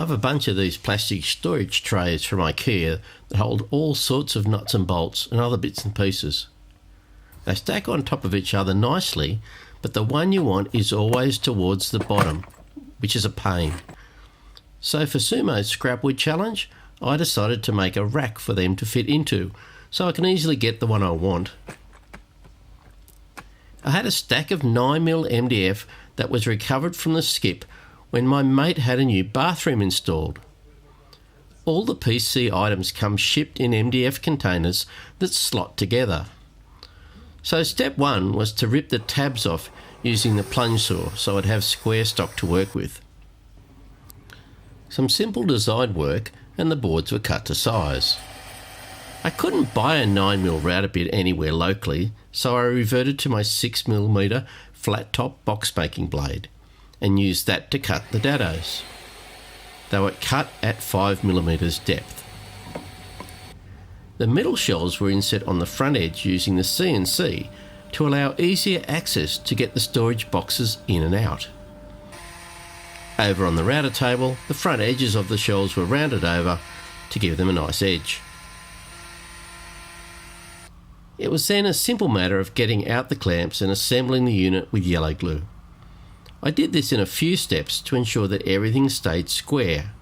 I have a bunch of these plastic storage trays from IKEA that hold all sorts of nuts and bolts and other bits and pieces. They stack on top of each other nicely, but the one you want is always towards the bottom, which is a pain. So for Sumo's Scrapwood challenge, I decided to make a rack for them to fit into, so I can easily get the one I want. I had a stack of 9mm MDF that was recovered from the skip when my mate had a new bathroom installed. All the PC items come shipped in MDF containers that slot together. So step 1 was to rip the tabs off using the plunge saw so I'd have square stock to work with. Some simple design work and the boards were cut to size. I couldn't buy a 9mm router bit anywhere locally, so I reverted to my 6mm flat top box making blade and used that to cut the dados. They were cut at 5mm depth. The middle shelves were inset on the front edge using the CNC to allow easier access to get the storage boxes in and out. Over on the router table, the front edges of the shelves were rounded over to give them a nice edge. It was then a simple matter of getting out the clamps and assembling the unit with yellow glue. I did this in a few steps to ensure that everything stayed square.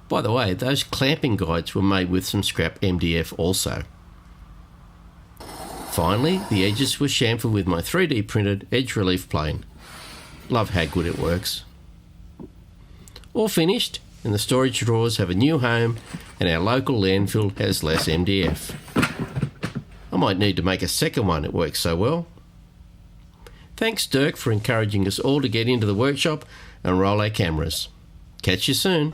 By the way, those clamping guides were made with some scrap MDF also. Finally, the edges were chamfered with my 3D printed edge relief plane. Love how good it works. All finished, and the storage drawers have a new home and our local landfill has less MDF. I might need to make a second one, it works so well. Thanks Dirk for encouraging us all to get into the workshop and roll our cameras. Catch you soon.